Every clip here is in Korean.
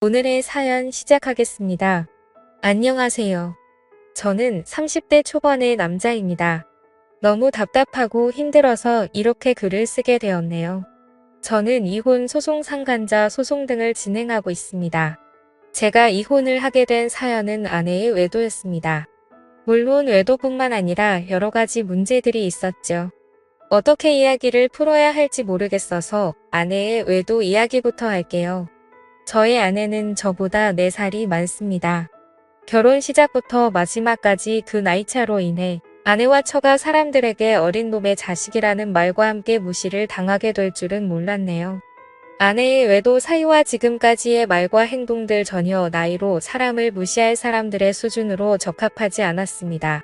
오늘의 사연 시작하겠습니다. 안녕하세요. 저는 30대 초반의 남자입니다. 너무 답답하고 힘들어서 이렇게 글을 쓰게 되었네요. 저는 이혼 소송 상간자 소송 등을 진행하고 있습니다. 제가 이혼을 하게 된 사연은 아내의 외도였습니다. 물론 외도뿐만 아니라 여러 가지 문제들이 있었죠. 어떻게 이야기를 풀어야 할지 모르겠어서 아내의 외도 이야기부터 할게요. 저의 아내는 저보다 4살이 많습니다. 결혼 시작부터 마지막까지 그 나이차로 인해 아내와 처가 사람들에게 어린 놈의 자식이라는 말과 함께 무시를 당하게 될 줄은 몰랐네요. 아내의 외도 사이와 지금까지의 말과 행동들 전혀 나이로 사람을 무시할 사람들의 수준으로 적합하지 않았습니다.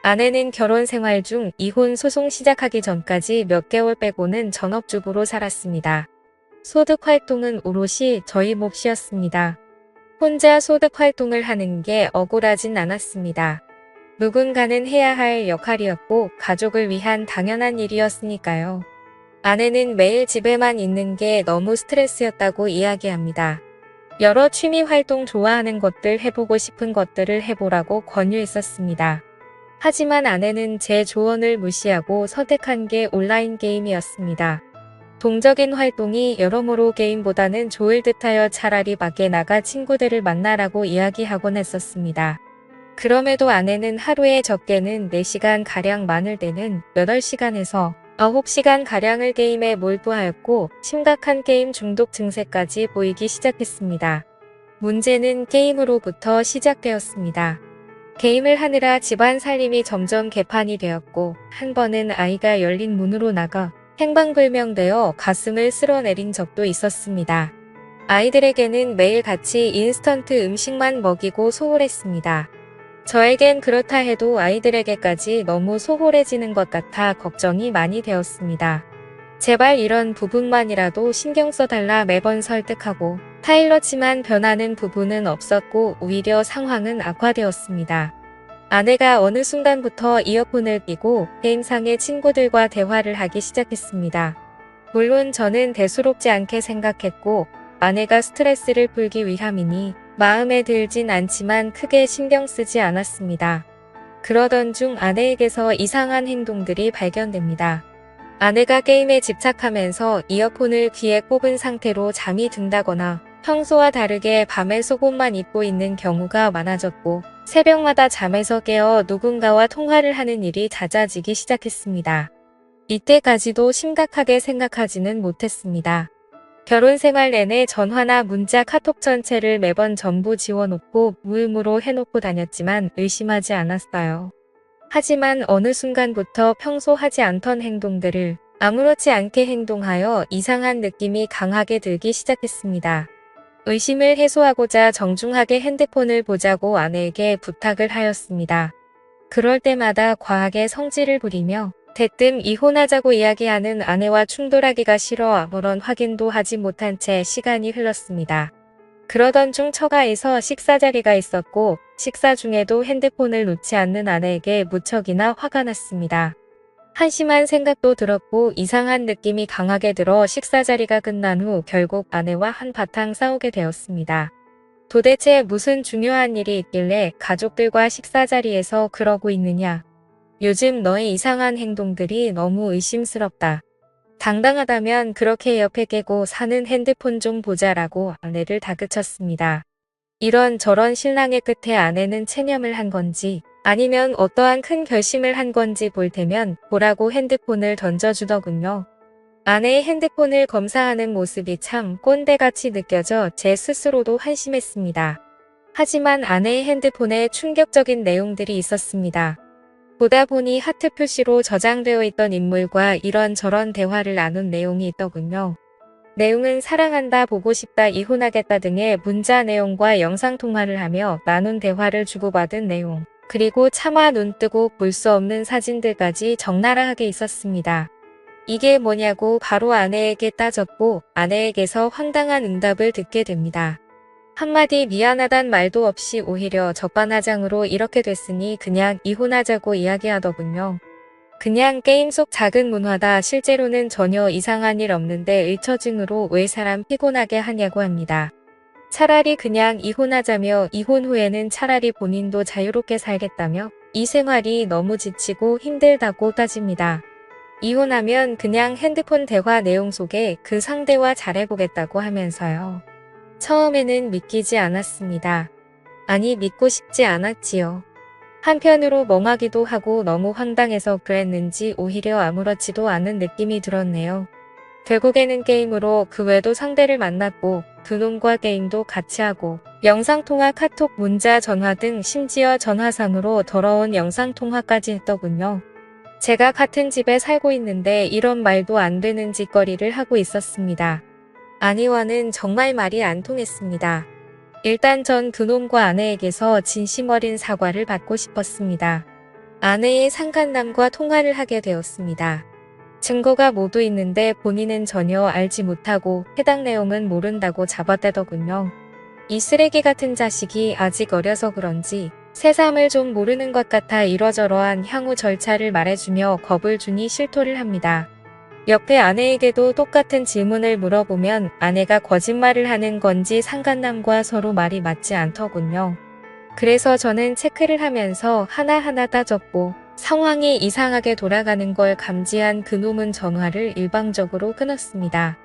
아내는 결혼 생활 중 이혼 소송 시작하기 전까지 몇 개월 빼고는 전업주부로 살았습니다. 소득 활동은 오롯이 저희 몫이었습니다. 혼자 소득 활동을 하는 게 억울하진 않았습니다. 누군가는 해야 할 역할이었고 가족을 위한 당연한 일이었으니까요. 아내는 매일 집에만 있는 게 너무 스트레스였다고 이야기합니다. 여러 취미 활동 좋아하는 것들 해보고 싶은 것들을 해보라고 권유했었습니다. 하지만 아내는 제 조언을 무시하고 선택한 게 온라인 게임이었습니다. 동적인 활동이 여러모로 게임보다는 좋을 듯하여 차라리 밖에 나가 친구들을 만나라고 이야기하곤 했었습니다. 그럼에도 아내는 하루에 적게는 4시간가량 많을 때는 8시간에서 9시간가량을 게임에 몰두하였고 심각한 게임 중독 증세까지 보이기 시작했습니다. 문제는 게임으로부터 시작되었습니다. 게임을 하느라 집안 살림이 점점 개판이 되었고 한 번은 아이가 열린 문으로 나가 행방불명되어 가슴을 쓸어내린 적도 있었습니다. 아이들에게는 매일 같이 인스턴트 음식만 먹이고 소홀했습니다. 저에겐 그렇다 해도 아이들에게까지 너무 소홀해지는 것 같아 걱정이 많이 되었습니다. 제발 이런 부분만이라도 신경 써달라 매번 설득하고 타일렀지만 변하는 부분은 없었고 오히려 상황은 악화되었습니다. 아내가 어느 순간부터 이어폰을 끼고 게임상의 친구들과 대화를 하기 시작했습니다. 물론 저는 대수롭지 않게 생각했고 아내가 스트레스를 풀기 위함이니 마음에 들진 않지만 크게 신경 쓰지 않았습니다. 그러던 중 아내에게서 이상한 행동들이 발견됩니다. 아내가 게임에 집착하면서 이어폰을 귀에 꼽은 상태로 잠이 든다거나 평소와 다르게 밤에 속옷만 입고 있는 경우가 많아졌고 새벽마다 잠에서 깨어 누군가와 통화를 하는 일이 잦아지기 시작했습니다. 이때까지도 심각하게 생각하지는 못했습니다. 결혼 생활 내내 전화나 문자, 카톡 전체를 매번 전부 지워놓고 무음으로 해놓고 다녔지만 의심하지 않았어요. 하지만 어느 순간부터 평소 하지 않던 행동들을 아무렇지 않게 행동하여 이상한 느낌이 강하게 들기 시작했습니다. 의심을 해소하고자 정중하게 핸드폰을 보자고 아내에게 부탁을 하였습니다. 그럴 때마다 과하게 성질을 부리며 대뜸 이혼하자고 이야기하는 아내와 충돌하기가 싫어 아무런 확인도 하지 못한 채 시간이 흘렀습니다. 그러던 중 처가에서 식사 자리가 있었고 식사 중에도 핸드폰을 놓지 않는 아내에게 무척이나 화가 났습니다. 한심한 생각도 들었고 이상한 느낌이 강하게 들어 식사 자리가 끝난 후 결국 아내와 한바탕 싸우게 되었습니다. 도대체 무슨 중요한 일이 있길래 가족들과 식사 자리에서 그러고 있느냐. 요즘 너의 이상한 행동들이 너무 의심스럽다. 당당하다면 그렇게 옆에 깨고 사는 핸드폰 좀 보자라고 아내를 다그쳤습니다. 이런저런 신랑의 끝에 아내는 체념을 한 건지 아니면 어떠한 큰 결심을 한 건지 볼 테면 보라고 핸드폰을 던져주더군요. 아내의 핸드폰을 검사하는 모습이 참 꼰대같이 느껴져 제 스스로도 한심했습니다. 하지만 아내의 핸드폰에 충격적인 내용들이 있었습니다. 보다 보니 하트 표시로 저장되어 있던 인물과 이런저런 대화를 나눈 내용이 있더군요. 내용은 사랑한다, 보고 싶다, 이혼하겠다 등의 문자 내용과 영상통화를 하며 나눈 대화를 주고받은 내용, 그리고 차마 눈뜨고 볼 수 없는 사진들까지 적나라하게 있었습니다. 이게 뭐냐고 바로 아내에게 따졌고 아내에게서 황당한 응답을 듣게 됩니다. 한마디 미안하단 말도 없이 오히려 적반하장으로 이렇게 됐으니 그냥 이혼하자고 이야기하더군요. 그냥 게임 속 작은 문화다. 실제로는 전혀 이상한 일 없는데 의처증으로 왜 사람 피곤하게 하냐고 합니다. 차라리 그냥 이혼하자며 이혼 후에는 차라리 본인도 자유롭게 살겠다며 이 생활이 너무 지치고 힘들다고 따집니다. 이혼하면 그냥 핸드폰 대화 내용 속에 그 상대와 잘해보겠다고 하면서요. 처음에는 믿기지 않았습니다. 아니 믿고 싶지 않았지요. 한편으로 멍하기도 하고 너무 황당해서 그랬는지 오히려 아무렇지도 않은 느낌이 들었네요. 결국에는 게임으로 그 외도 상대를 만났고 그놈과 게임도 같이 하고 영상통화, 카톡, 문자, 전화 등 심지어 전화상으로 더러운 영상통화까지 했더군요. 제가 같은 집에 살고 있는데 이런 말도 안 되는 짓거리를 하고 있었습니다. 아내와는 정말 말이 안 통했습니다. 일단 전 그놈과 아내에게서 진심 어린 사과를 받고 싶었습니다. 아내의 상간남과 통화를 하게 되었습니다. 증거가 모두 있는데 본인은 전혀 알지 못하고 해당 내용은 모른다고 잡아대더군요. 이 쓰레기 같은 자식이 아직 어려서 그런지 새삼을 좀 모르는 것 같아 이러저러한 향후 절차를 말해주며 겁을 주니 실토를 합니다. 옆에 아내에게도 똑같은 질문을 물어보면 아내가 거짓말을 하는 건지 상간남과 서로 말이 맞지 않더군요. 그래서 저는 체크를 하면서 하나하나 따졌고 상황이 이상하게 돌아가는 걸 감지한 그놈은 전화를 일방적으로 끊었습니다.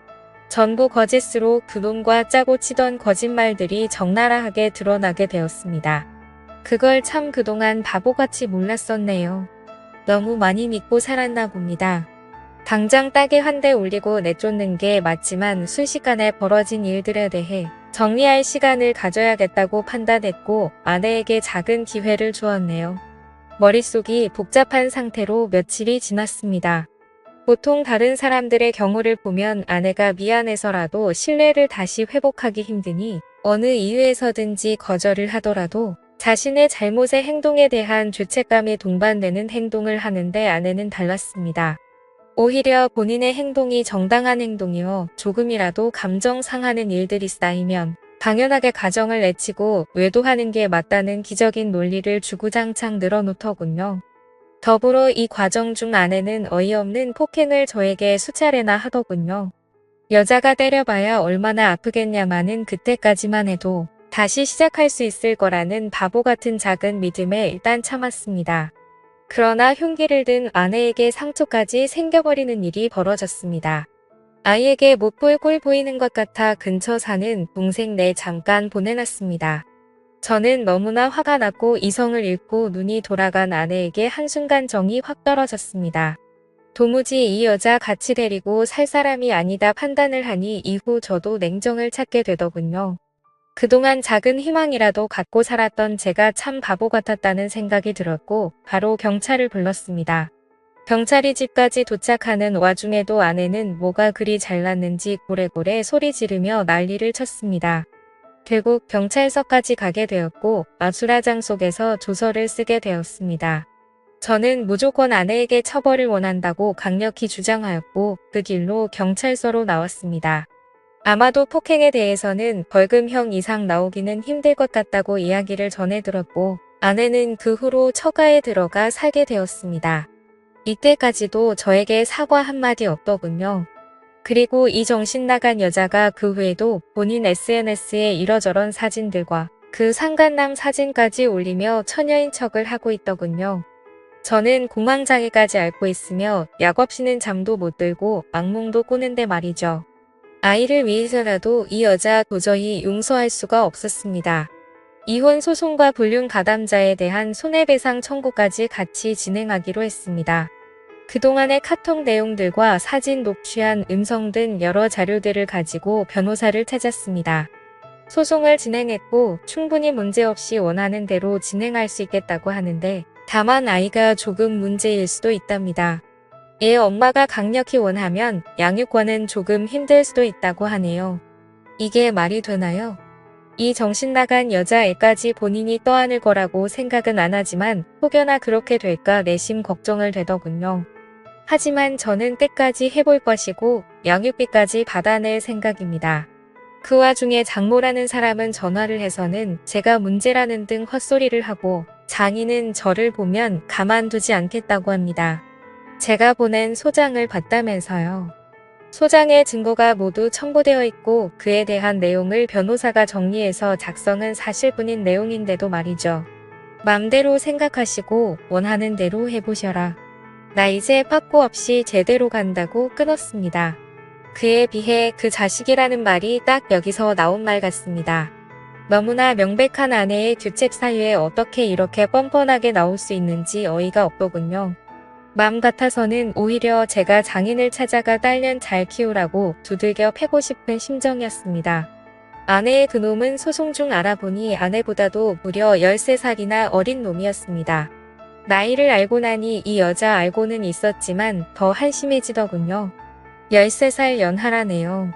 전부 거짓으로 그놈과 짜고 치던 거짓말들이 적나라하게 드러나게 되었습니다. 그걸 참 그동안 바보같이 몰랐었네요. 너무 많이 믿고 살았나 봅니다. 당장 딱에 한 대 올리고 내쫓는 게 맞지만 순식간에 벌어진 일들에 대해 정리할 시간을 가져야겠다고 판단했고 아내에게 작은 기회를 주었네요. 머릿속이 복잡한 상태로 며칠이 지났습니다. 보통 다른 사람들의 경우를 보면 아내가 미안해서라도 신뢰를 다시 회복하기 힘드니 어느 이유에서든지 거절을 하더라도 자신의 잘못의 행동에 대한 죄책감이 동반되는 행동을 하는데 아내는 달랐습니다. 오히려 본인의 행동이 정당한 행동이어 조금이라도 감정 상하는 일들이 쌓이면 당연하게 가정을 내치고 외도하는 게 맞다는 기적인 논리를 주구장창 늘어놓더군요. 더불어 이 과정 중 아내는 어이없는 폭행을 저에게 수차례나 하더군요. 여자가 때려봐야 얼마나 아프겠냐마는 그때까지만 해도 다시 시작할 수 있을 거라는 바보 같은 작은 믿음에 일단 참았습니다. 그러나 흉기를 든 아내에게 상처까지 생겨버리는 일이 벌어졌습니다. 아이에게 못 볼 꼴 보이는 것 같아 근처 사는 동생네 잠깐 보내놨습니다. 저는 너무나 화가 났고 이성을 잃고 눈이 돌아간 아내에게 한순간 정이 확 떨어졌습니다. 도무지 이 여자 같이 데리고 살 사람이 아니다 판단을 하니 이후 저도 냉정을 찾게 되더군요. 그동안 작은 희망이라도 갖고 살았던 제가 참 바보 같았다는 생각이 들었고 바로 경찰을 불렀습니다. 경찰이 집까지 도착하는 와중에도 아내는 뭐가 그리 잘났는지 고래고래 소리 지르며 난리를 쳤습니다. 결국 경찰서까지 가게 되었고 아수라장 속에서 조서를 쓰게 되었습니다. 저는 무조건 아내에게 처벌을 원한다고 강력히 주장하였고 그 길로 경찰서로 나왔습니다. 아마도 폭행에 대해서는 벌금형 이상 나오기는 힘들 것 같다고 이야기를 전해 들었고 아내는 그 후로 처가에 들어가 살게 되었습니다. 이때까지도 저에게 사과 한마디 없더군요. 그리고 이 정신 나간 여자가 그 후에도 본인 SNS에 이러저런 사진들과 그 상간남 사진까지 올리며 처녀인 척을 하고 있더군요. 저는 공황장애까지 앓고 있으며 약 없이는 잠도 못 들고 악몽도 꾸는데 말이죠. 아이를 위해서라도 이 여자 도저히 용서할 수가 없었습니다. 이혼 소송과 불륜 가담자에 대한 손해배상 청구까지 같이 진행하기로 했습니다. 그동안의 카톡 내용들과 사진 녹취한 음성 등 여러 자료들을 가지고 변호사를 찾았습니다. 소송을 진행했고 충분히 문제없이 원하는 대로 진행할 수 있겠다고 하는데 다만 아이가 조금 문제일 수도 있답니다. 애 엄마가 강력히 원하면 양육권은 조금 힘들 수도 있다고 하네요. 이게 말이 되나요? 이 정신나간 여자애까지 본인이 떠안을 거라고 생각은 안 하지만 혹여나 그렇게 될까 내심 걱정을 되더군요. 하지만 저는 끝까지 해볼 것이고 양육비까지 받아낼 생각입니다. 그 와중에 장모라는 사람은 전화를 해서는 제가 문제라는 등 헛소리를 하고 장인은 저를 보면 가만두지 않겠다고 합니다. 제가 보낸 소장을 봤다면서요. 소장의 증거가 모두 첨부되어 있고 그에 대한 내용을 변호사가 정리해서 작성한 사실뿐인 내용인데도 말이죠. 맘대로 생각하시고 원하는 대로 해보셔라. 나 이제 빠꾸 없이 제대로 간다고 끊었습니다. 그에 비해 그 자식이라는 말이 딱 여기서 나온 말 같습니다. 너무나 명백한 아내의 규책 사유에 어떻게 이렇게 뻔뻔하게 나올 수 있는지 어이가 없더군요. 맘 같아서는 오히려 제가 장인을 찾아가 딸년 잘 키우라고 두들겨 패고 싶은 심정이었습니다. 아내의 그놈은 소송 중 알아보니 아내보다도 무려 13살이나 어린 놈이었습니다. 나이를 알고 나니 이 여자 알고는 있었지만 더 한심해지더군요. 13살 연하라네요.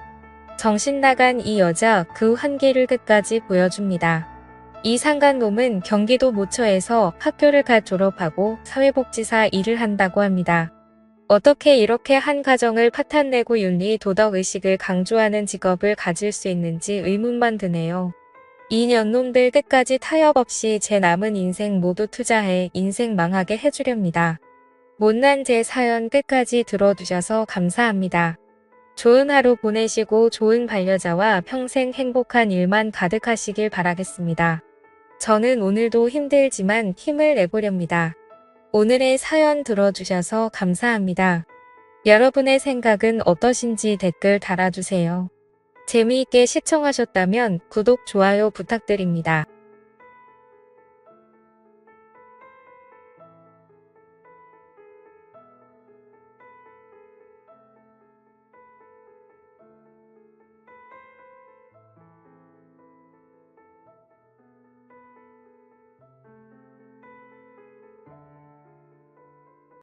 정신 나간 이 여자 그 한계를 끝까지 보여줍니다. 이 상간놈은 경기도 모처에서 학교를 갓 졸업하고 사회복지사 일을 한다고 합니다. 어떻게 이렇게 한 가정을 파탄내고 윤리 도덕의식을 강조하는 직업을 가질 수 있는지 의문만 드네요. 이 년놈들 끝까지 타협 없이 제 남은 인생 모두 투자해 인생 망하게 해주렵니다. 못난 제 사연 끝까지 들어주셔서 감사합니다. 좋은 하루 보내시고 좋은 반려자와 평생 행복한 일만 가득하시길 바라겠습니다. 저는 오늘도 힘들지만 힘을 내보렵니다. 오늘의 사연 들어주셔서 감사합니다. 여러분의 생각은 어떠신지 댓글 달아주세요. 재미있게 시청하셨다면 구독, 좋아요 부탁드립니다.